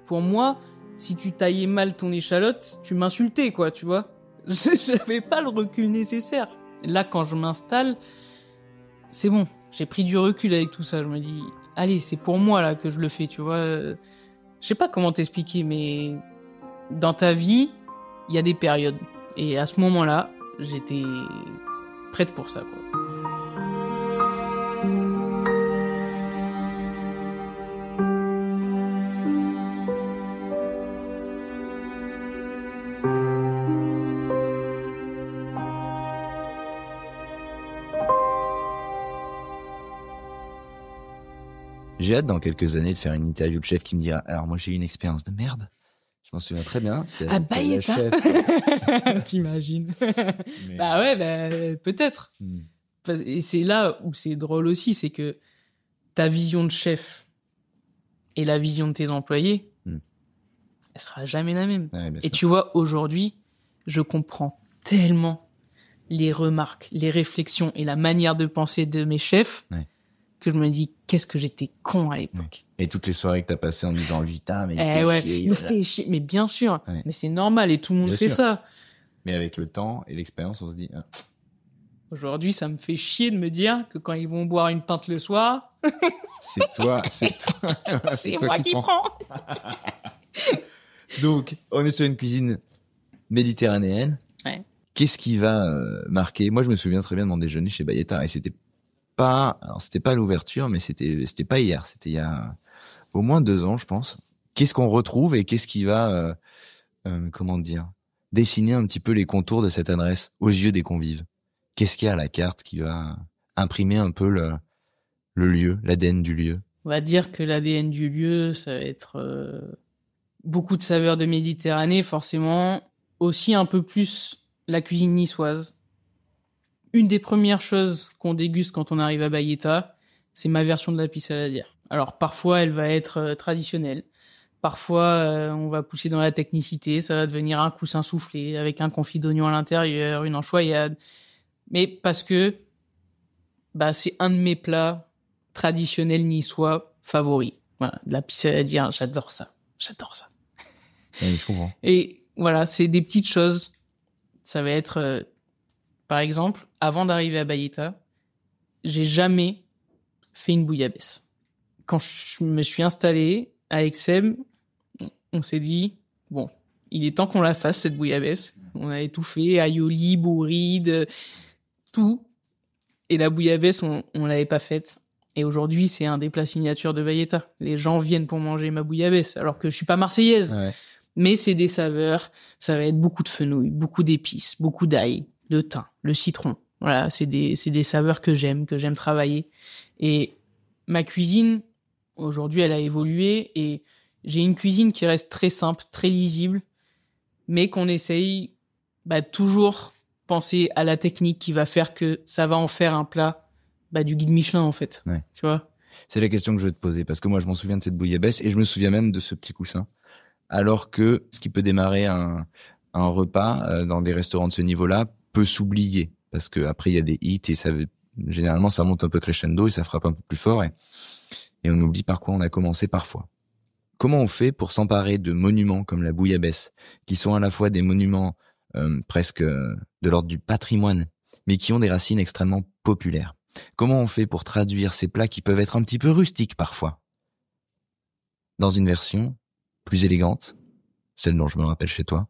pour moi, si tu taillais mal ton échalote, tu m'insultais, quoi, tu vois. J'avais pas le recul nécessaire. Là, quand je m'installe, c'est bon. J'ai pris du recul avec tout ça. Je me dis, allez, c'est pour moi, là, que je le fais, tu vois. Je sais pas comment t'expliquer, mais dans ta vie, il y a des périodes. Et à ce moment-là, j'étais prête pour ça, quoi. J'ai hâte dans quelques années de faire une interview de chef qui me dira « Alors moi j'ai eu une expérience de merde. Je m'en souviens très bien. » C'était Ah, Bayeta. T'imagines. Mais... Bah ouais, peut-être. Et c'est là où c'est drôle aussi, c'est que ta vision de chef et la vision de tes employés, elle sera jamais la même. Ouais, et tu vois, aujourd'hui, je comprends tellement les remarques, les réflexions et la manière de penser de mes chefs que je me dis, qu'est-ce que j'étais con à l'époque. Et toutes les soirées que t'as passées en disant, putain, mais il me fait chier. Mais bien sûr, mais c'est normal et tout le monde fait ça. Mais avec le temps et l'expérience, on se dit... Aujourd'hui, ça me fait chier de me dire que quand ils vont boire une pinte le soir... c'est toi. c'est moi qui prends. Donc, on est sur une cuisine méditerranéenne. Ouais. Qu'est-ce qui va marquer? Moi, je me souviens très bien de mon déjeuner chez Bayeta et c'était pas à l'ouverture, mais c'était pas hier. C'était il y a au moins 2 ans, je pense. Qu'est-ce qu'on retrouve et qu'est-ce qui va, dessiner un petit peu les contours de cette adresse aux yeux des convives? Qu'est-ce qu'il y a à la carte qui va imprimer un peu le lieu, l'ADN du lieu? On va dire que l'ADN du lieu, ça va être beaucoup de saveurs de Méditerranée, forcément. Aussi un peu plus la cuisine niçoise. Une des premières choses qu'on déguste quand on arrive à Bayeta, c'est ma version de la pissaladière. Alors parfois, elle va être traditionnelle. Parfois, on va pousser dans la technicité. Ça va devenir un coussin soufflé avec un confit d'oignon à l'intérieur, une anchoïade. Mais parce que c'est un de mes plats traditionnels niçois favoris. Voilà, de la pissaladière, j'adore ça. Oui, je comprends. Et voilà, c'est des petites choses. Ça va être, par exemple, avant d'arriver à Bayeta, j'ai jamais fait une bouillabaisse. Quand je me suis installé avec Seb, on s'est dit, bon, il est temps qu'on la fasse, cette bouillabaisse. On avait tout fait, aioli, bourride, tout. Et la bouillabaisse, on l'avait pas faite. Et aujourd'hui, c'est un des plats signatures de Bayeta. Les gens viennent pour manger ma bouillabaisse, alors que je suis pas marseillaise. Ouais. Mais c'est des saveurs. Ça va être beaucoup de fenouil, beaucoup d'épices, beaucoup d'ail, le thym, le citron. Voilà, c'est des saveurs que j'aime travailler. Et ma cuisine, aujourd'hui, elle a évolué et j'ai une cuisine qui reste très simple, très lisible, mais qu'on essaye, toujours penser à la technique qui va faire que ça va en faire un plat, du guide Michelin, en fait. Ouais. Tu vois? C'est la question que je veux te poser parce que moi, je m'en souviens de cette bouillabaisse et je me souviens même de ce petit coussin. Alors que ce qui peut démarrer un repas dans des restaurants de ce niveau-là peut s'oublier parce que après il y a des hits et généralement ça monte un peu crescendo et ça frappe un peu plus fort et on oublie par quoi on a commencé parfois. Comment on fait pour s'emparer de monuments comme la bouillabaisse qui sont à la fois des monuments presque de l'ordre du patrimoine mais qui ont des racines extrêmement populaires? Comment on fait pour traduire ces plats qui peuvent être un petit peu rustiques parfois dans une version plus élégante, celle dont je me rappelle chez toi,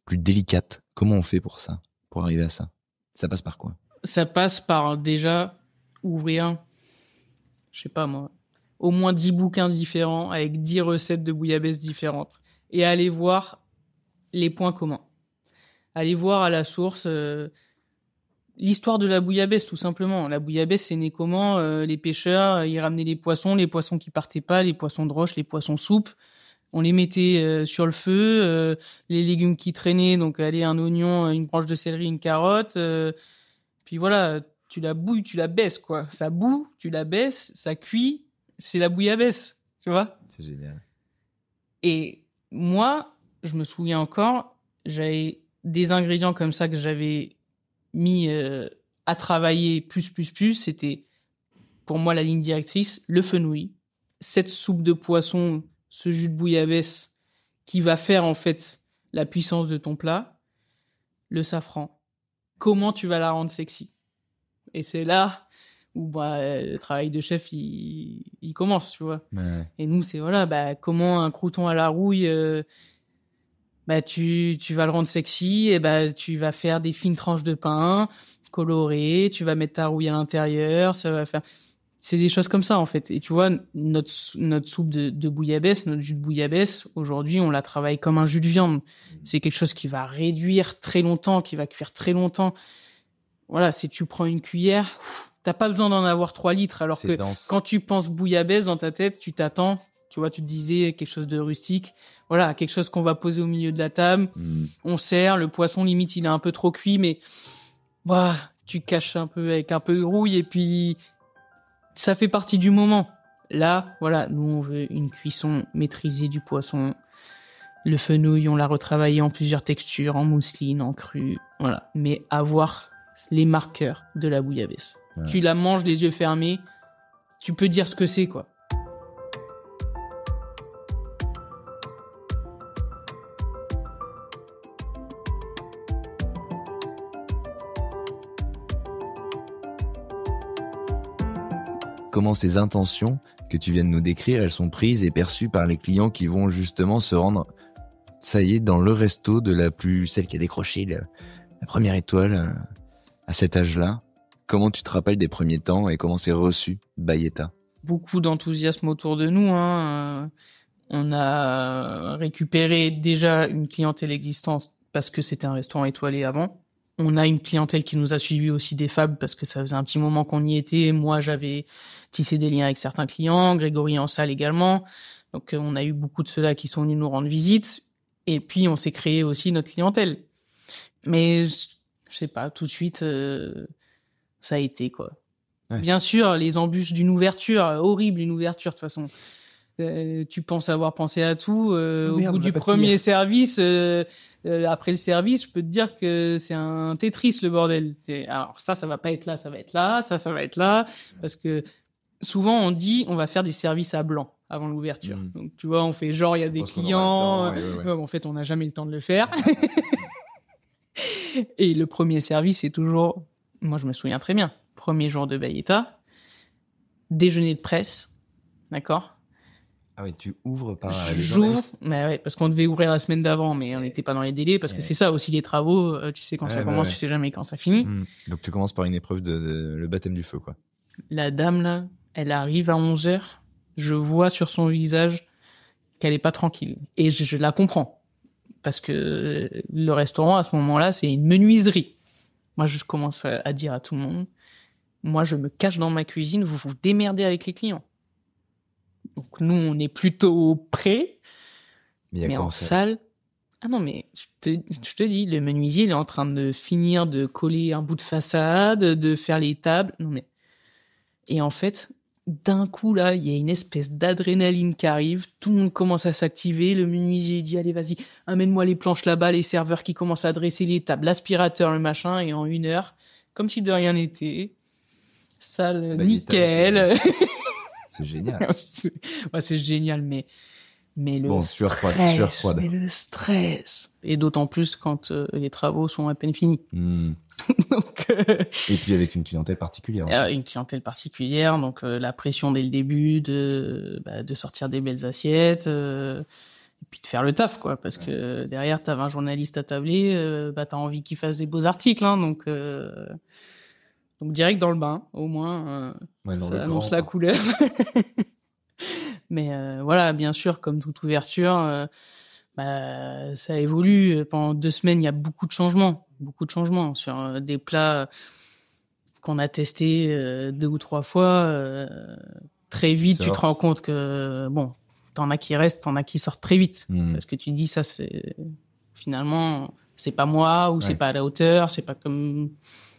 plus délicate? Comment on fait pour ça, pour arriver à ça? Ça passe par quoi? Ça passe par déjà ouvrir, je sais pas moi, au moins 10 bouquins différents avec 10 recettes de bouillabaisse différentes et aller voir les points communs. Aller voir à la source l'histoire de la bouillabaisse, tout simplement. La bouillabaisse, c'est né comment? Les pêcheurs, ils ramenaient les poissons qui partaient pas, les poissons de roche, les poissons soupes. On les mettait sur le feu, les légumes qui traînaient, donc un oignon, une branche de céleri, une carotte. Puis voilà, tu la bouilles, tu la baisses, quoi. Ça bout, tu la baisses, ça cuit, c'est la bouillabaisse, tu vois? C'est génial. Et moi, je me souviens encore, j'avais des ingrédients comme ça que j'avais mis à travailler plus. C'était, pour moi, la ligne directrice, le fenouil, cette soupe de poisson, ce jus de bouillabaisse qui va faire en fait la puissance de ton plat, le safran. Comment tu vas la rendre sexy? Et c'est là où le travail de chef il commence, tu vois. Ouais. Et nous c'est comment un crouton à la rouille tu vas le rendre sexy et tu vas faire des fines tranches de pain colorées, tu vas mettre ta rouille à l'intérieur, ça va faire c'est des choses comme ça en fait. Et tu vois notre soupe de bouillabaisse, notre jus de bouillabaisse, aujourd'hui, on la travaille comme un jus de viande. C'est quelque chose qui va réduire très longtemps, qui va cuire très longtemps. Voilà, si tu prends une cuillère, t'as pas besoin d'en avoir 3 litres alors C'est que dense. quand tu penses bouillabaisse dans ta tête, tu t'attends, tu vois, tu te disais quelque chose de rustique. Voilà, quelque chose qu'on va poser au milieu de la table. On sert, le poisson limite il est un peu trop cuit, mais tu caches un peu avec un peu de rouille et puis ça fait partie du moment. Là, voilà, nous on veut une cuisson maîtrisée du poisson. Le fenouil, on l'a retravaillé en plusieurs textures, en mousseline, en cru, voilà. Mais avoir les marqueurs de la bouillabaisse. Ouais. Tu la manges les yeux fermés, tu peux dire ce que c'est, quoi. Comment ces intentions que tu viens de nous décrire, elles sont prises et perçues par les clients qui vont justement se rendre, ça y est, dans le resto de celle qui a décroché la première étoile à cet âge-là. Comment tu te rappelles des premiers temps et comment c'est reçu, Bayeta? Beaucoup d'enthousiasme autour de nous, hein. On a récupéré déjà une clientèle existante parce que c'était un restaurant étoilé avant. On a une clientèle qui nous a suivis aussi des Fab parce que ça faisait un petit moment qu'on y était. Moi, j'avais tissé des liens avec certains clients, Grégory en salle également. Donc, on a eu beaucoup de ceux-là qui sont venus nous rendre visite. Et puis, on s'est créé aussi notre clientèle. Mais, je sais pas, tout de suite, ça a été, quoi. Ouais. Bien sûr, les embûches d'une ouverture, horrible une ouverture, de toute façon. Tu penses avoir pensé à tout. Au bout du premier service, après le service, je peux te dire que c'est un Tetris le bordel. Alors ça va pas être là, ça va être là, ça va être là, parce que souvent on dit on va faire des services à blanc avant l'ouverture. Donc tu vois, on fait genre il y a des clients, en fait on n'a jamais le temps de le faire. Et le premier service c'est toujours, moi je me souviens très bien, premier jour de Bayeta, déjeuner de presse, d'accord. Ah oui, tu ouvres par J'ouvre, mais ouais, parce qu'on devait ouvrir la semaine d'avant, mais on n'était pas dans les délais, parce que c'est ça aussi les travaux, tu sais quand ça commence, tu sais jamais quand ça finit. Donc tu commences par une épreuve le baptême du feu, quoi. La dame, là, elle arrive à 11h, je vois sur son visage qu'elle est pas tranquille. Et je la comprends. Parce que le restaurant, à ce moment-là, c'est une menuiserie. Moi, je commence à dire à tout le monde, moi, je me cache dans ma cuisine, vous vous démerdez avec les clients. Donc nous, on est plutôt prêts, mais en salle... Ah non, mais je te dis, le menuisier, il est en train de finir de coller un bout de façade, de faire les tables. Non mais... Et en fait, d'un coup, là, il y a une espèce d'adrénaline qui arrive, tout le monde commence à s'activer, le menuisier dit, allez, vas-y, amène-moi les planches là-bas, les serveurs qui commencent à dresser les tables, l'aspirateur, le machin, et en 1 heure, comme si de rien n'était, salle nickel... C'est génial. C'est génial, mais le stress, mais le stress. Et d'autant plus quand les travaux sont à peine finis. Donc, et puis avec une clientèle particulière. Une clientèle particulière, donc la pression dès le début de sortir des belles assiettes, et puis de faire le taf, quoi, parce que derrière t'as 20 journalistes à tabler, t'as envie qu'ils fassent des beaux articles, hein, donc direct dans le bain, au moins, ça annonce la couleur. Mais voilà, bien sûr, comme toute ouverture, ça évolue. Pendant 2 semaines, il y a beaucoup de changements sur des plats qu'on a testés 2 ou 3 fois. Très vite, tu te rends compte que t'en as qui restent, t'en as qui sortent très vite, parce que tu dis ça, c'est finalement c'est pas moi ou c'est pas à la hauteur, c'est pas comme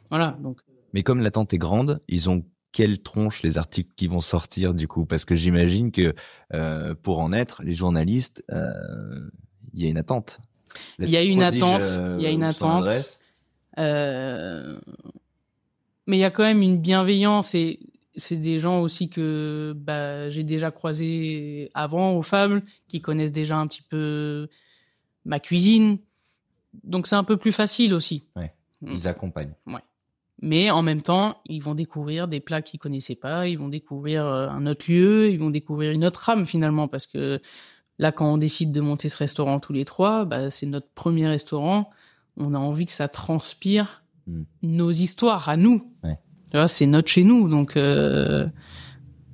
voilà donc. Mais comme l'attente est grande, ils ont quelle tronche les articles qui vont sortir du coup? Parce que j'imagine que pour en être, les journalistes, il y a une attente. Il y a une attente. Mais il y a quand même une bienveillance et c'est des gens aussi que j'ai déjà croisés avant au Fable, qui connaissent déjà un petit peu ma cuisine. Donc c'est un peu plus facile aussi. Ouais. Ils accompagnent. Ouais. Mais en même temps, ils vont découvrir des plats qu'ils connaissaient pas, ils vont découvrir un autre lieu, ils vont découvrir une autre âme finalement, parce que là, quand on décide de monter ce restaurant tous les trois, c'est notre premier restaurant. On a envie que ça transpire nos histoires à nous. Ouais. Tu vois, c'est notre chez nous, donc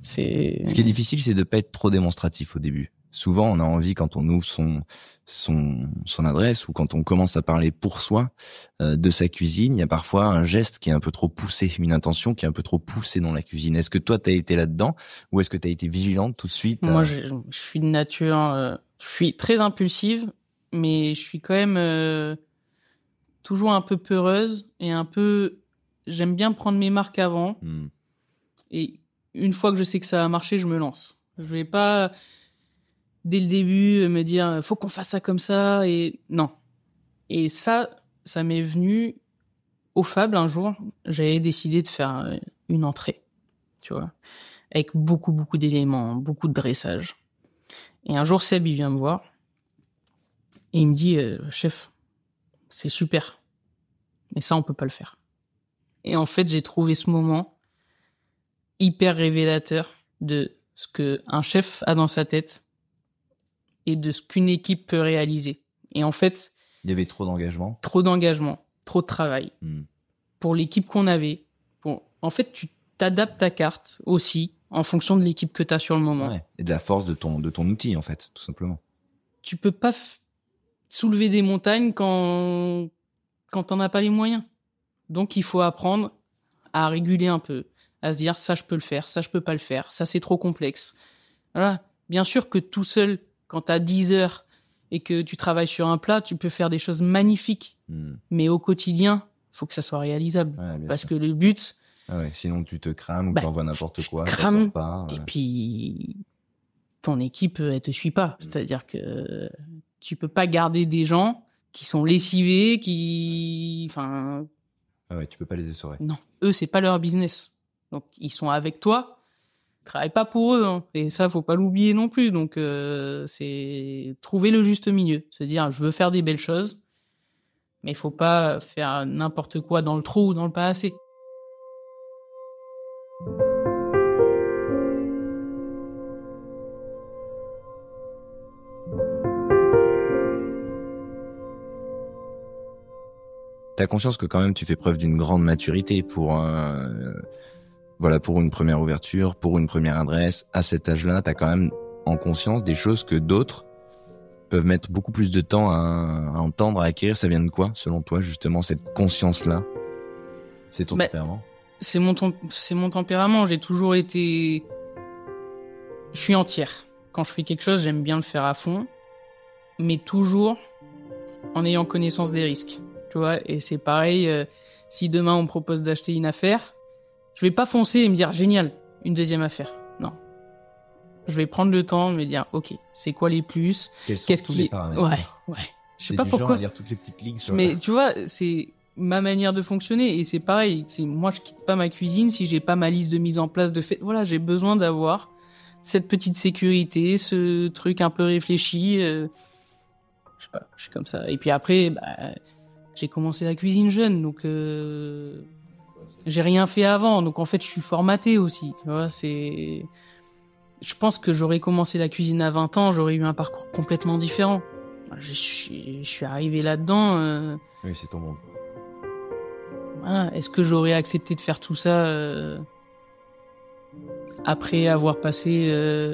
c'est. Ce qui est difficile, c'est de pas être trop démonstratif au début. Souvent, on a envie, quand on ouvre son adresse ou quand on commence à parler pour soi de sa cuisine, il y a parfois un geste qui est un peu trop poussé, une intention qui est un peu trop poussée dans la cuisine. Est-ce que toi, t'as été là-dedans ou est-ce que t'as été vigilante tout de suite? Moi, je suis de nature, je suis très impulsive, mais je suis quand même toujours un peu peureuse et un peu. J'aime bien prendre mes marques avant. Et une fois que je sais que ça a marché, je me lance. Je vais pas dès le début me dire faut qu'on fasse ça comme ça, et non. Et ça m'est venu au Fable un jour. J'avais décidé de faire une entrée, tu vois, avec beaucoup d'éléments, beaucoup de dressage. Et un jour, Seb, il vient me voir et il me dit chef, c'est super, mais ça on peut pas le faire. Et en fait, j'ai trouvé ce moment hyper révélateur de ce que un chef a dans sa tête et de ce qu'une équipe peut réaliser. Et en fait, il y avait trop d'engagement, trop de travail pour l'équipe qu'on avait. En fait, tu t'adaptes ta carte aussi en fonction de l'équipe que tu as sur le moment. Ouais. Et de la force de ton outil, en fait, tout simplement. Tu peux pas soulever des montagnes quand t'en as pas les moyens. Donc, il faut apprendre à réguler un peu, à se dire ça je peux le faire, ça je peux pas le faire, ça c'est trop complexe. Voilà. Bien sûr que tout seul, quand t'as 10 heures et que tu travailles sur un plat, tu peux faire des choses magnifiques. Mais au quotidien, faut que ça soit réalisable. Ouais, parce que le but... Ah ouais, sinon tu te crames ou t'envoies n'importe quoi, ça sort pas. Et puis, ton équipe, elle te suit pas. C'est-à-dire que tu peux pas garder des gens qui sont lessivés, enfin... Ah ouais, tu peux pas les essorer. Non, eux, c'est pas leur business. Donc, ils sont avec toi, ils travaillent pas pour eux, hein. Et ça, faut pas l'oublier non plus. Donc, c'est trouver le juste milieu. Se dire, je veux faire des belles choses, mais il faut pas faire n'importe quoi dans le trop ou dans le pas assez. T'as conscience que quand même tu fais preuve d'une grande maturité pour pour une première ouverture, pour une première adresse. À cet âge-là, t'as quand même en conscience des choses que d'autres peuvent mettre beaucoup plus de temps à entendre, à acquérir. Ça vient de quoi, selon toi, justement, cette conscience-là? C'est ton tempérament? C'est mon tempérament. J'ai toujours été... Je suis entière. Quand je fais quelque chose, j'aime bien le faire à fond, mais toujours en ayant connaissance des risques. Tu vois, et c'est pareil, si demain on me propose d'acheter une affaire, je vais pas foncer et me dire génial, une deuxième affaire. Non. Je vais prendre le temps de me dire ok, c'est quoi les plus, qu'est-ce qui les paramètres. Ouais. Je sais pas pourquoi. À lire toutes les petites lignes sur... Mais tu vois, c'est ma manière de fonctionner et c'est pareil, moi je quitte pas ma cuisine si j'ai pas ma liste de mise en place de fait. Voilà, j'ai besoin d'avoir cette petite sécurité, ce truc un peu réfléchi, je sais pas, je suis comme ça. Et puis après j'ai commencé la cuisine jeune, donc j'ai rien fait avant, donc en fait je suis formaté aussi. Tu vois, je pense que j'aurais commencé la cuisine à 20 ans, j'aurais eu un parcours complètement différent. Je suis arrivé là-dedans. Oui, c'est ton monde. Voilà. Est-ce que j'aurais accepté de faire tout ça après avoir passé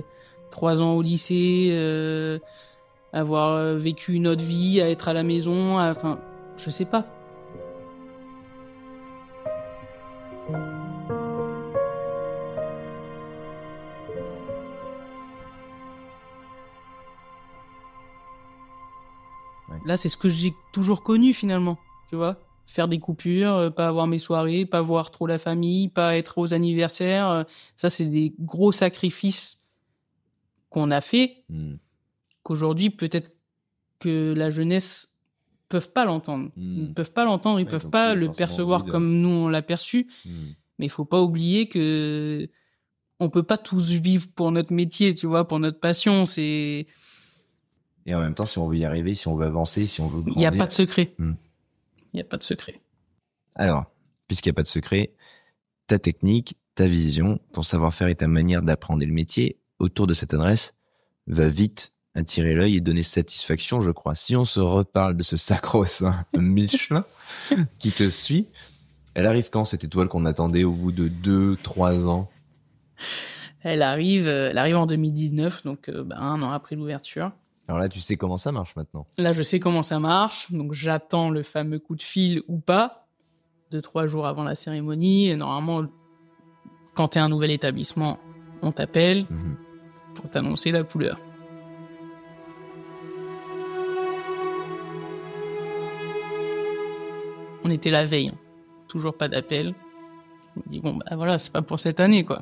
3 ans au lycée, avoir vécu une autre vie, à être à la maison, enfin... Je sais pas. Ouais. Là, c'est ce que j'ai toujours connu finalement, tu vois. Faire des coupures, pas avoir mes soirées, pas voir trop la famille, pas être aux anniversaires. Ça, c'est des gros sacrifices qu'on a fait, qu'aujourd'hui, peut-être que la jeunesse peuvent pas l'entendre. Ils peuvent pas l'entendre, ils peuvent pas le percevoir comme nous on l'a perçu. Mais il faut pas oublier que on peut pas tous vivre pour notre métier, tu vois, pour notre passion. Et en même temps, si on veut y arriver, si on veut avancer, si on veut grandir. Il y a pas de secret. Il y a pas de secret. Alors, puisqu'il y a pas de secret, ta technique, ta vision, ton savoir-faire et ta manière d'apprendre le métier autour de cette adresse va vite attirer l'œil et donner satisfaction, je crois. Si on se reparle de ce sacro-saint Michelin qui te suit, elle arrive quand cette étoile qu'on attendait au bout de 2-3 ans? Elle arrive en 2019, donc 1 an après l'ouverture. Alors là, tu sais comment ça marche maintenant. Là, je sais comment ça marche, donc j'attends le fameux coup de fil ou pas, 2-3 jours avant la cérémonie. Et normalement, quand t'es un nouvel établissement, on t'appelle pour t'annoncer la couleur. On était la veille, toujours pas d'appel. Je me dis bon bah voilà, c'est pas pour cette année quoi.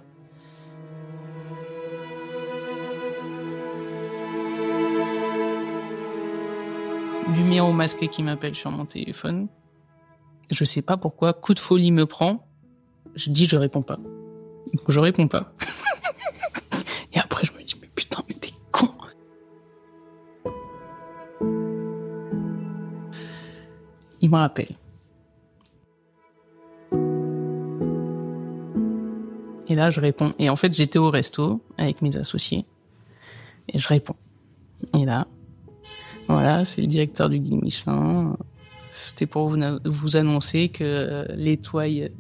Numéro masqué qui m'appelle sur mon téléphone. Je sais pas pourquoi, coup de folie me prend. Je dis je réponds pas. Donc je réponds pas. Et après je me dis mais putain mais t'es con. Il me rappelle. Et là, je réponds. Et en fait, j'étais au resto avec mes associés. Et je réponds. Et là, voilà, c'est le directeur du Guide Michelin. C'était pour vous annoncer que l'étoile,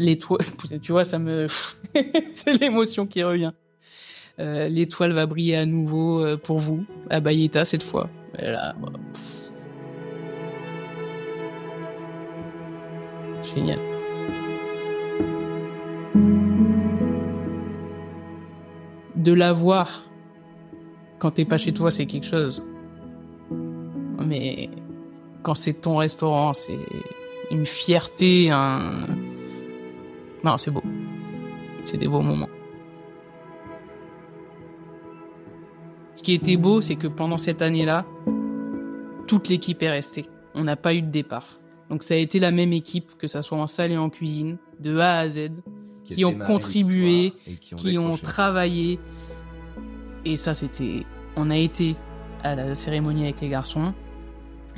tu vois, ça me, c'est l'émotion qui revient. L'étoile va briller à nouveau pour vous, à Bayeta cette fois. Et là, génial. De la voir quand t'es pas chez toi, c'est quelque chose. Mais quand c'est ton restaurant, c'est une fierté, Non, c'est beau. C'est des beaux moments. Ce qui était beau, c'est que pendant cette année-là, toute l'équipe est restée. On n'a pas eu de départ. Donc ça a été la même équipe, que ça soit en salle et en cuisine, de A à Z, qui ont contribué, qui ont travaillé. Et ça, c'était... On a été à la cérémonie avec les garçons.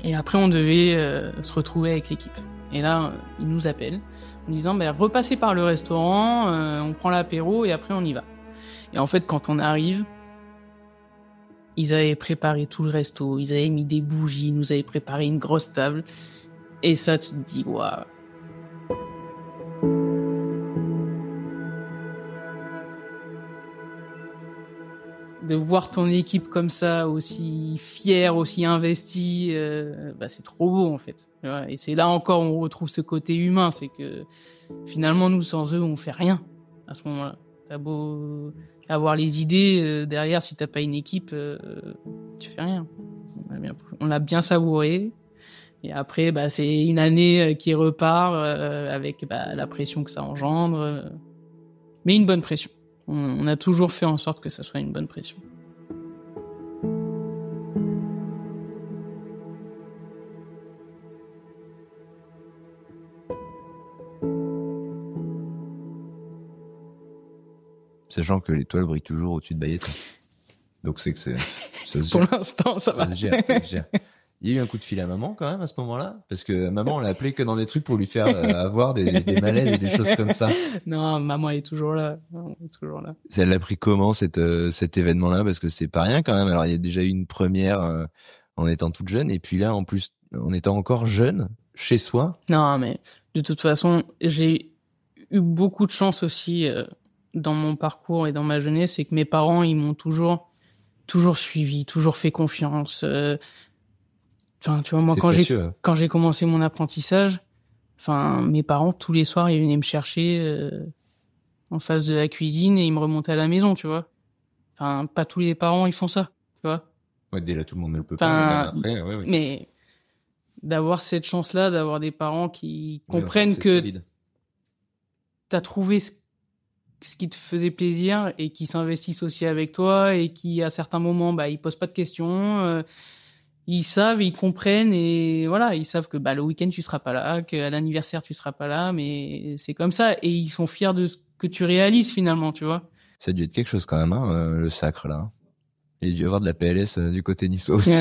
Et après, on devait se retrouver avec l'équipe. Et là, ils nous appellent en disant repassez par le restaurant, on prend l'apéro et après on y va. Et en fait, quand on arrive, ils avaient préparé tout le resto, ils avaient mis des bougies, ils nous avaient préparé une grosse table. Et ça, tu te dis, waouh. De voir ton équipe comme ça, aussi fière, aussi investie, c'est trop beau en fait. Et c'est là encore où on retrouve ce côté humain, c'est que finalement nous sans eux on fait rien à ce moment-là. T'as beau avoir les idées derrière, si t'as pas une équipe, tu fais rien. On l'a bien savouré. Et après, c'est une année qui repart avec la pression que ça engendre, mais une bonne pression. On a toujours fait en sorte que ça soit une bonne pression. Sachant que l'étoile brille toujours au-dessus de Bayeta. Donc c'est que ça se gère. Pour l'instant, ça va. Ça se gère. Il y a eu un coup de fil à maman quand même à ce moment-là, parce que maman on l'a appelée que dans des trucs pour lui faire avoir des malaises et des choses comme ça. Non, maman est toujours là. Elle l'a pris comment cet événement-là, parce que c'est pas rien quand même. Alors il y a déjà eu une première en étant toute jeune, et puis là en plus en étant encore jeune chez soi. Non, mais de toute façon j'ai eu beaucoup de chance aussi dans mon parcours et dans ma jeunesse, c'est que mes parents ils m'ont toujours suivi, toujours fait confiance. Enfin, tu vois, moi, quand j'ai commencé mon apprentissage, mes parents, tous les soirs, ils venaient me chercher en face de la cuisine et ils me remontaient à la maison, tu vois. Enfin, pas tous les parents, ils font ça, tu vois. Ouais, déjà, tout le monde ne le peut pas, mais après, ouais. Mais d'avoir cette chance-là, d'avoir des parents qui comprennent que solide. T'as trouvé ce qui te faisait plaisir et qui s'investissent aussi avec toi et qui, à certains moments, ils posent pas de questions, ils savent, ils comprennent et voilà, ils savent que le week-end tu seras pas là, qu'à l'anniversaire tu seras pas là, mais c'est comme ça et ils sont fiers de ce que tu réalises finalement, tu vois. Ça a dû être quelque chose quand même, hein, le sacre là. Il y a dû y avoir de la PLS du côté niçois aussi.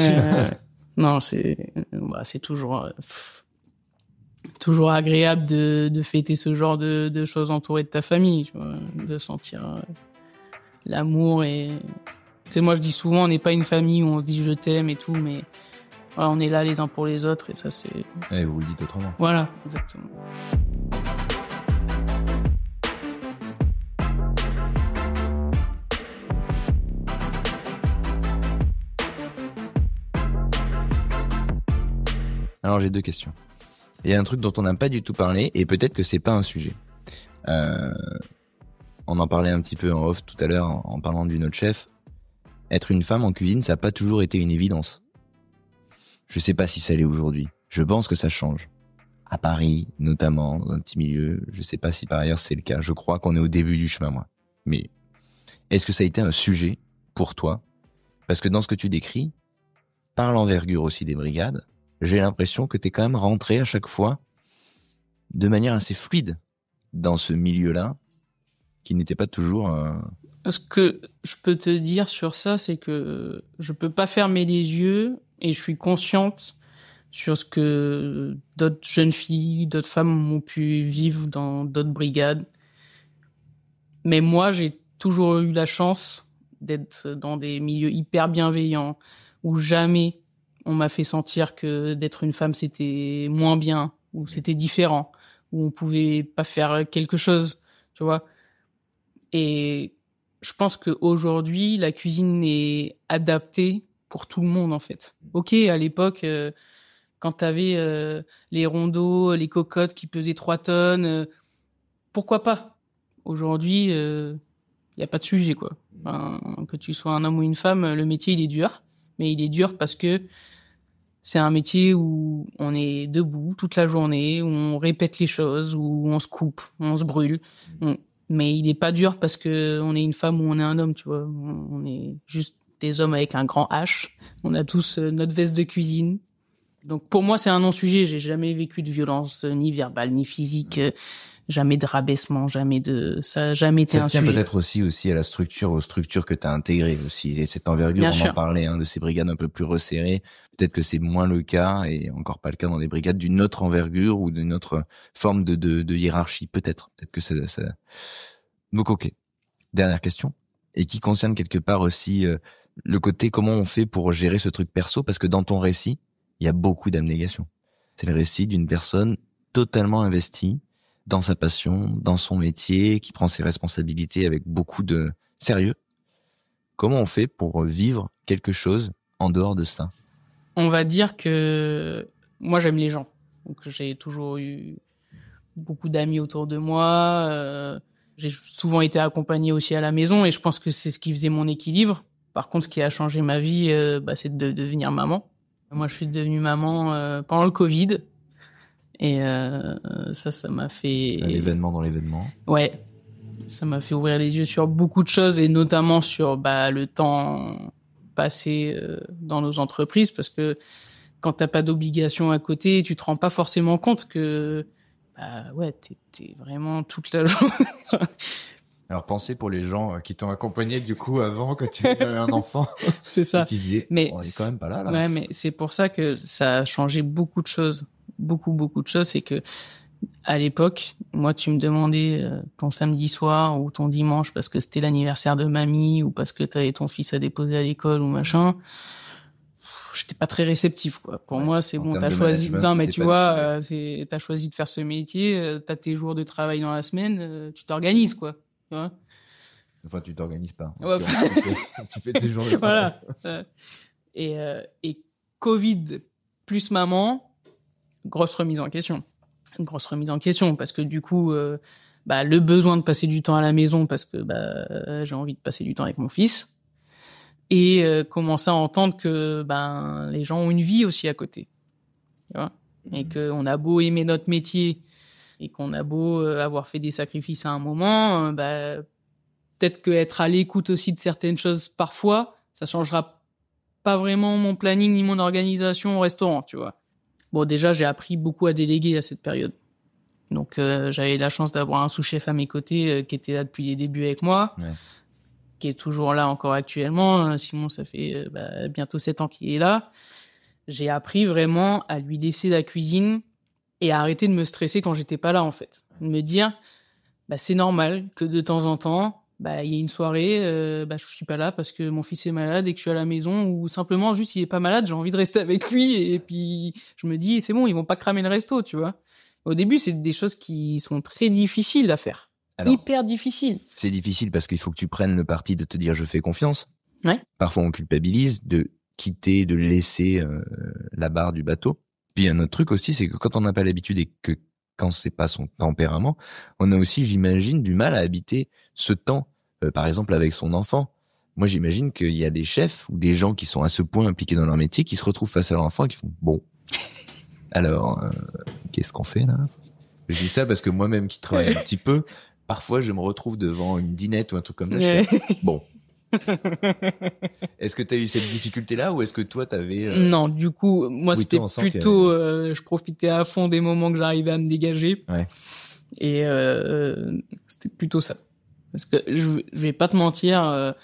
Non, c'est toujours toujours agréable de fêter ce genre de choses entouré de ta famille, tu vois, de sentir l'amour et tu sais, moi je dis souvent on n'est pas une famille où on se dit je t'aime et tout, mais voilà, on est là les uns pour les autres et ça c'est. Et vous le dites autrement. Voilà, exactement. Alors j'ai 2 questions. Il y a un truc dont on n'a pas du tout parlé et peut-être que c'est pas un sujet. On en parlait un petit peu en off tout à l'heure en parlant d'une autre chef. Être une femme en cuisine, ça n'a pas toujours été une évidence. Je sais pas si ça l'est aujourd'hui. Je pense que ça change. À Paris, notamment, dans un petit milieu. Je sais pas si par ailleurs c'est le cas. Je crois qu'on est au début du chemin, moi. Mais est-ce que ça a été un sujet pour toi? Parce que dans ce que tu décris, par l'envergure aussi des brigades, j'ai l'impression que t'es quand même rentré à chaque fois de manière assez fluide dans ce milieu-là, qui n'était pas toujours... Ce que je peux te dire sur ça, c'est que je peux pas fermer les yeux et je suis consciente sur ce que d'autres jeunes filles, d'autres femmes ont pu vivre dans d'autres brigades. Mais moi, j'ai toujours eu la chance d'être dans des milieux hyper bienveillants où jamais on m'a fait sentir que d'être une femme, c'était moins bien, ou c'était différent, ou on pouvait pas faire quelque chose, tu vois. Et je pense qu'aujourd'hui, la cuisine est adaptée pour tout le monde, en fait. Ok, à l'époque, quand t'avais les rondeaux, les cocottes qui pesaient 3 tonnes, pourquoi pas? Aujourd'hui, y a pas de sujet, quoi. Enfin, que tu sois un homme ou une femme, le métier, il est dur. Mais il est dur parce que c'est un métier où on est debout toute la journée, où on répète les choses, où on se coupe, on se brûle. Mais il est pas dur parce que on est une femme ou on est un homme, tu vois. On est juste des hommes avec un grand H. On a tous notre veste de cuisine. Donc pour moi, c'est un non-sujet. J'ai jamais vécu de violence, ni verbale, ni physique. Jamais de rabaissement, jamais de... Ça a jamais été un sujet. Ça tient peut-être aussi à la structure, aux structures que tu as intégrées aussi. Et cette envergure, Bien on sûr. en parlait, de ces brigades un peu plus resserrées. Peut-être que c'est moins le cas, et encore pas le cas dans des brigades d'une autre envergure ou d'une autre forme de hiérarchie. Peut-être que ça... Donc ok. Dernière question. Et qui concerne quelque part aussi le côté comment on fait pour gérer ce truc perso, parce que dans ton récit, il y a beaucoup d'abnégation. C'est le récit d'une personne totalement investie dans sa passion, dans son métier, qui prend ses responsabilités avec beaucoup de sérieux. Comment on fait pour vivre quelque chose en dehors de ça? On va dire que moi, j'aime les gens. Donc, j'ai toujours eu beaucoup d'amis autour de moi. J'ai souvent été accompagné aussi à la maison et je pense que c'est ce qui faisait mon équilibre. Par contre, ce qui a changé ma vie, c'est de devenir maman. Moi, je suis devenue maman pendant le Covid. Et ça m'a fait... Un événement dans l'événement. Ouais, ça m'a fait ouvrir les yeux sur beaucoup de choses et notamment sur le temps passé dans nos entreprises, parce que quand t'as pas d'obligation à côté, tu te rends pas forcément compte que t'es vraiment toute la journée. Alors pensez pour les gens qui t'ont accompagné du coup avant que tu aies un enfant. C'est ça. Qui disaient, mais on est quand même pas là. Ouais, mais c'est pour ça que ça a changé beaucoup de choses. Beaucoup de choses. C'est que à l'époque, moi, tu me demandais ton samedi soir ou ton dimanche parce que c'était l'anniversaire de mamie ou parce que t'avais ton fils à déposer à l'école ou machin. J'étais pas très réceptif, quoi. Pour moi, c'est bon, t'as choisi. Non, mais tu vois, t'as choisi de faire ce métier, t'as tes jours de travail dans la semaine, tu t'organises, quoi. Tu vois. Enfin, tu t'organises pas. Ouais. Tu fais tes jours de travail. Voilà. Et Covid plus maman, grosse remise en question. Grosse remise en question parce que du coup, le besoin de passer du temps à la maison parce que j'ai envie de passer du temps avec mon fils et commencer à entendre que les gens ont une vie aussi à côté. Tu vois, et que on a beau aimer notre métier et qu'on a beau avoir fait des sacrifices à un moment, peut-être que être à l'écoute aussi de certaines choses parfois, ça changera pas vraiment mon planning ni mon organisation au restaurant, tu vois. Bon, déjà, j'ai appris beaucoup à déléguer à cette période. Donc, j'avais la chance d'avoir un sous-chef à mes côtés qui était là depuis les débuts avec moi. Ouais. qui est toujours là encore actuellement. Simon, ça fait bientôt 7 ans qu'il est là. J'ai appris vraiment à lui laisser la cuisine et à arrêter de me stresser quand j'étais pas là, en fait. De me dire, c'est normal que de temps en temps, il y ait une soirée, je suis pas là parce que mon fils est malade et que je suis à la maison, ou simplement juste il est pas malade, j'ai envie de rester avec lui, et puis je me dis c'est bon, ils vont pas cramer le resto, tu vois. Au début, c'est des choses qui sont très difficiles à faire. Alors, hyper difficiles. C'est difficile parce qu'il faut que tu prennes le parti de te dire je fais confiance. Ouais. Parfois on culpabilise de quitter, de laisser la barre du bateau. Puis un autre truc aussi, c'est que quand on n'a pas l'habitude et que quand c'est pas son tempérament, on a aussi, j'imagine, du mal à habiter ce temps. Par exemple, avec son enfant. Moi, j'imagine qu'il y a des chefs ou des gens qui sont à ce point impliqués dans leur métier qui se retrouvent face à leur enfant et qui font bon. Alors, qu'est-ce qu'on fait là ? Je dis ça parce que moi-même qui travaille un petit peu, parfois je me retrouve devant une dînette ou un truc comme ça. Je fais, bon. Est-ce que tu as eu cette difficulté-là ou est-ce que toi t'avais Non, du coup, moi c'était plutôt je profitais à fond des moments que j'arrivais à me dégager. Ouais. Et c'était plutôt ça. Parce que je vais pas te mentir,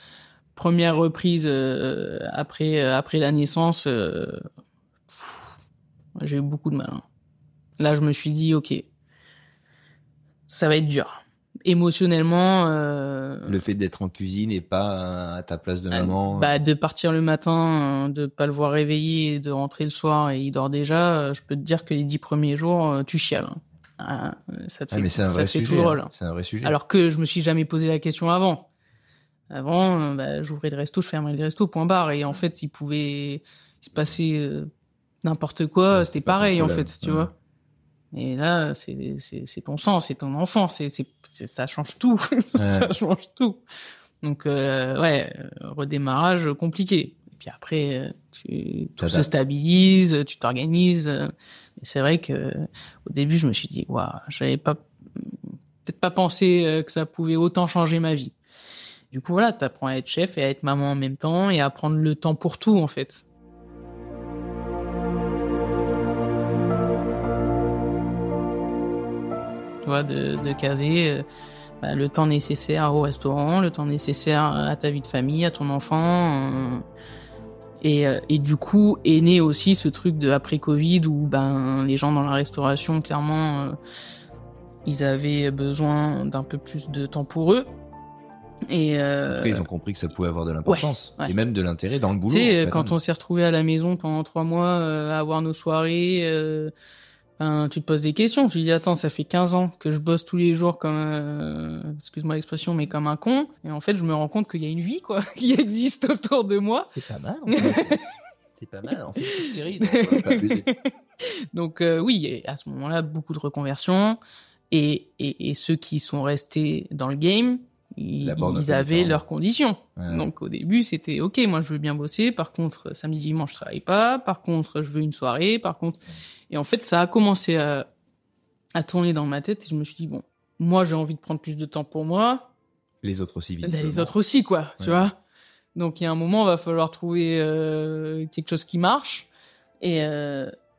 première reprise après la naissance, j'ai eu beaucoup de mal. Là, je me suis dit OK, ça va être dur. Émotionnellement, le fait d'être en cuisine et pas à ta place de maman, de partir le matin, de pas le voir réveillé et de rentrer le soir et il dort déjà, je peux te dire que les 10 premiers jours tu chiales. Ça te fait, mais c'est un vrai sujet, tout drôle. C'est un vrai sujet. Alors que je me suis jamais posé la question avant. Avant, j'ouvrais le resto, je fermais le resto, point barre. Et en fait, il pouvait se passer n'importe quoi, c'était pareil en fait, tu vois. Et là, c'est ton sang, c'est ton enfant, ça change tout, ça change tout. Donc redémarrage compliqué. Et puis après, tout se stabilise, tu t'organises. Et c'est vrai que au début, je me suis dit, waouh, j'avais peut-être pas pensé que ça pouvait autant changer ma vie. Du coup, voilà, t'apprends à être chef et à être maman en même temps et à prendre le temps pour tout, en fait. Tu vois, de caser le temps nécessaire au restaurant, le temps nécessaire à ta vie de famille, à ton enfant. Et du coup, est né aussi ce truc de après-Covid où les gens dans la restauration, clairement, ils avaient besoin d'un peu plus de temps pour eux. Et en tout cas, ils ont compris que ça pouvait avoir de l'importance et même de l'intérêt dans le boulot. Tu sais, quand on s'est retrouvés à la maison pendant 3 mois à avoir nos soirées, tu te poses des questions. Tu te dis attends, ça fait 15 ans que je bosse tous les jours comme, excuse-moi l'expression, mais comme un con. Et en fait, je me rends compte qu'il y a une vie quoi, qui existe autour de moi. C'est pas mal. En fait. C'est pas mal. On fait une petite série. Donc oui, à ce moment-là, beaucoup de reconversions et ceux qui sont restés dans le game. Ils avaient leurs conditions. Ouais. Donc au début, c'était OK, moi je veux bien bosser, par contre samedi dimanche je travaille pas, par contre je veux une soirée, par contre et en fait ça a commencé à tourner dans ma tête et je me suis dit bon, moi j'ai envie de prendre plus de temps pour moi. Les autres aussi visiblement. Les autres aussi quoi, tu vois. Donc il y a un moment il va falloir trouver quelque chose qui marche et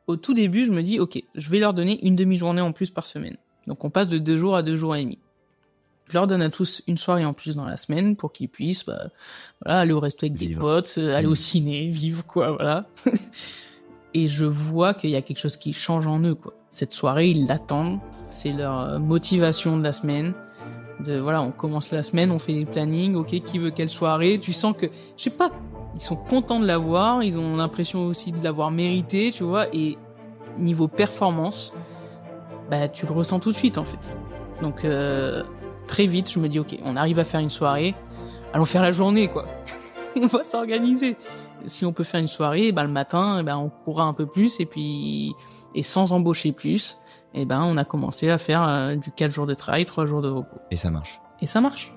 au tout début, je me dis OK, je vais leur donner une demi-journée en plus par semaine. Donc on passe de 2 jours à 2 jours et demi. Je leur donne à tous une soirée en plus dans la semaine pour qu'ils puissent aller au resto avec des potes, aller au ciné, vivre quoi, voilà. Et je vois qu'il y a quelque chose qui change en eux quoi. Cette soirée, ils l'attendent, c'est leur motivation de la semaine. On commence la semaine, on fait des plannings, OK, qui veut quelle soirée, tu sens que je sais pas, ils sont contents de l'avoir, ils ont l'impression aussi de l'avoir mérité, tu vois, et niveau performance, tu le ressens tout de suite en fait. Donc très vite, je me dis, OK, on arrive à faire une soirée, allons faire la journée, quoi. On va s'organiser. Si on peut faire une soirée, le matin, on courra un peu plus, et sans embaucher plus, on a commencé à faire du 4 jours de travail, 3 jours de repos. Et ça marche. Et ça marche.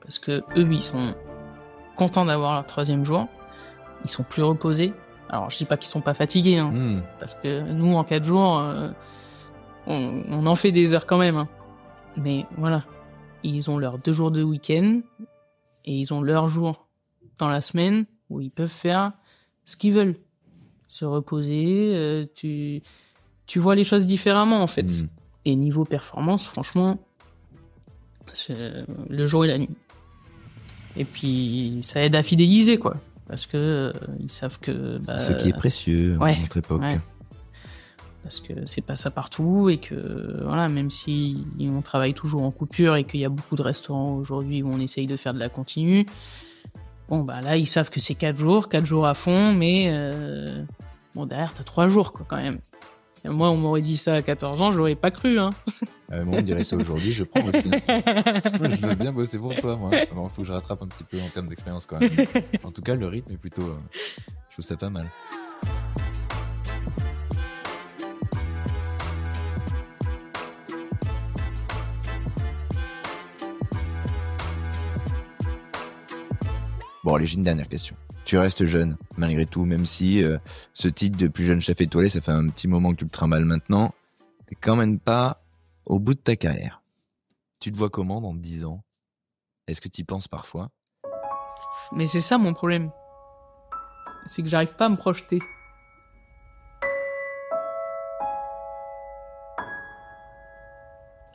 Parce que eux, ils sont contents d'avoir leur 3e jour, ils sont plus reposés. Alors, je dis pas qu'ils sont pas fatigués, parce que nous, en 4 jours, on en fait des heures quand même. Mais voilà, ils ont leurs 2 jours de week-end et ils ont leurs jours dans la semaine où ils peuvent faire ce qu'ils veulent. Se reposer, tu vois les choses différemment, en fait. Et niveau performance, franchement, c'est le jour et la nuit. Et puis, ça aide à fidéliser, quoi. Parce que ils savent que... ce qui est précieux à notre époque. Ouais. Parce que c'est pas ça partout et que, voilà, même si on travaille toujours en coupure et qu'il y a beaucoup de restaurants aujourd'hui où on essaye de faire de la continue, bon, bah là, ils savent que c'est 4 jours à fond, mais bon, derrière, t'as 3 jours, quoi, quand même. Et moi, on m'aurait dit ça à 14 ans, je l'aurais pas cru, hein. Moi, on dirait ça aujourd'hui, je prends aussi. Je veux bien bosser pour toi, moi. Bon, faut que je rattrape un petit peu en termes d'expérience, quand même. En tout cas, le rythme est plutôt... je trouve ça pas mal. Bon, allez, j'ai une dernière question. Tu restes jeune, malgré tout, même si ce titre de plus jeune chef étoilé, ça fait un petit moment que tu le trimbales maintenant. T'es quand même pas au bout de ta carrière. Tu te vois comment dans 10 ans? Est-ce que tu y penses parfois? Mais c'est ça mon problème. C'est que j'arrive pas à me projeter.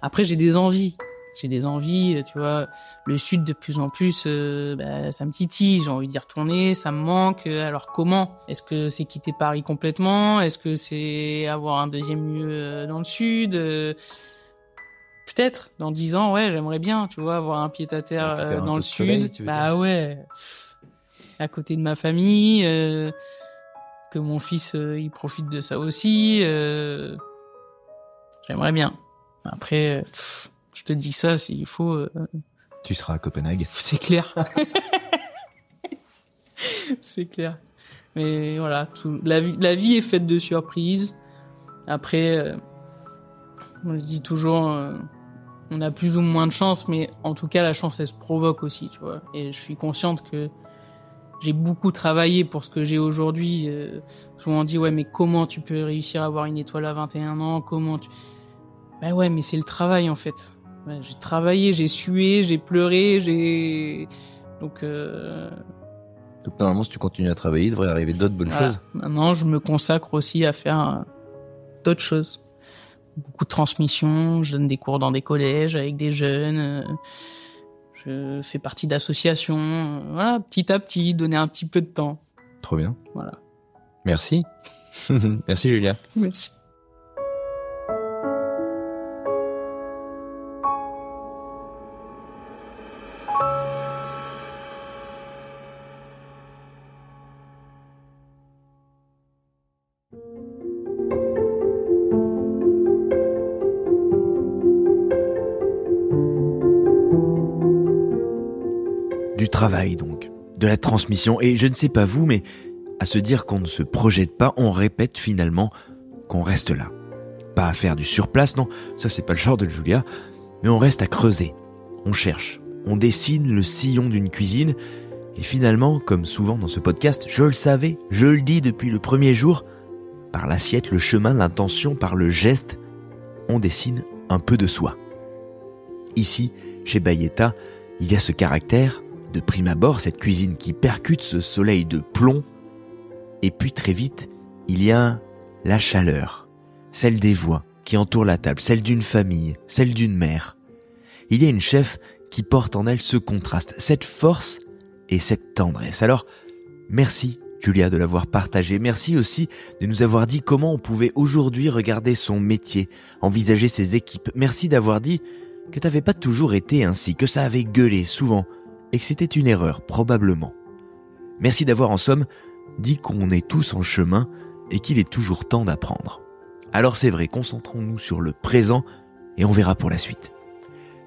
Après, j'ai des envies, tu vois. Le Sud, de plus en plus, ça me titille. J'ai envie d'y retourner, ça me manque. Alors comment? Est-ce que c'est quitter Paris complètement? Est-ce que c'est avoir un deuxième lieu dans le Sud? Peut-être, dans 10 ans, ouais, j'aimerais bien, tu vois, avoir un pied-à-terre dans le Sud. Soleil, bah ouais, à côté de ma famille, que mon fils, il profite de ça aussi. J'aimerais bien. Après, je te dis ça, s'il faut... Tu seras à Copenhague. C'est clair. C'est clair. Mais voilà, la vie est faite de surprises. Après, on le dit toujours, on a plus ou moins de chance, mais en tout cas, la chance, elle se provoque aussi, tu vois. Et je suis consciente que j'ai beaucoup travaillé pour ce que j'ai aujourd'hui. Souvent on dit, ouais, mais comment tu peux réussir à avoir une étoile à 21 ans? Comment tu... Bah ouais, mais c'est le travail, en fait. Ouais, j'ai travaillé, j'ai sué, j'ai pleuré, Donc normalement, si tu continues à travailler, il devrait arriver d'autres bonnes choses. Maintenant, je me consacre aussi à faire d'autres choses. Beaucoup de transmission, je donne des cours dans des collèges avec des jeunes, je fais partie d'associations, voilà, petit à petit, donner un petit peu de temps. Trop bien. Voilà. Merci. Merci Julia. Merci. Du travail donc, de la transmission, et je ne sais pas vous, mais à se dire qu'on ne se projette pas, on répète finalement qu'on reste là. Pas à faire du surplace, non, ça c'est pas le genre de Julia, mais on reste à creuser, on cherche, on dessine le sillon d'une cuisine, et finalement, comme souvent dans ce podcast, je le savais, je le dis depuis le premier jour, par l'assiette, le chemin, l'intention, par le geste, on dessine un peu de soi. Ici, chez Bayetta, il y a ce caractère, de prime abord, cette cuisine qui percute ce soleil de plomb. Et puis très vite, il y a la chaleur, celle des voix qui entourent la table, celle d'une famille, celle d'une mère. Il y a une chef qui porte en elle ce contraste, cette force et cette tendresse. Alors, merci Julia de l'avoir partagé. Merci aussi de nous avoir dit comment on pouvait aujourd'hui regarder son métier, envisager ses équipes. Merci d'avoir dit que t'avais pas toujours été ainsi, que ça avait gueulé souvent, et que c'était une erreur, probablement. Merci d'avoir, en somme, dit qu'on est tous en chemin et qu'il est toujours temps d'apprendre. Alors c'est vrai, concentrons-nous sur le présent et on verra pour la suite.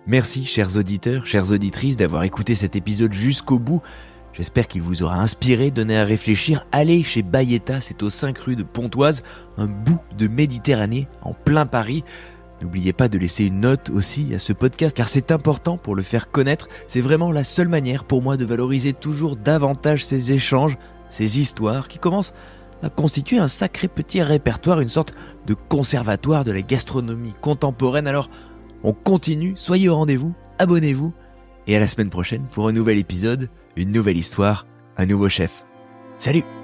Merci, chers auditeurs, chères auditrices, d'avoir écouté cet épisode jusqu'au bout. J'espère qu'il vous aura inspiré, donné à réfléchir. Allez chez Bayetta, c'est aux 5 rues de Pontoise, un bout de Méditerranée, en plein Paris. N'oubliez pas de laisser une note aussi à ce podcast, car c'est important pour le faire connaître. C'est vraiment la seule manière pour moi de valoriser toujours davantage ces échanges, ces histoires qui commencent à constituer un sacré petit répertoire, une sorte de conservatoire de la gastronomie contemporaine. Alors, on continue, soyez au rendez-vous, abonnez-vous, et à la semaine prochaine pour un nouvel épisode, une nouvelle histoire, un nouveau chef. Salut!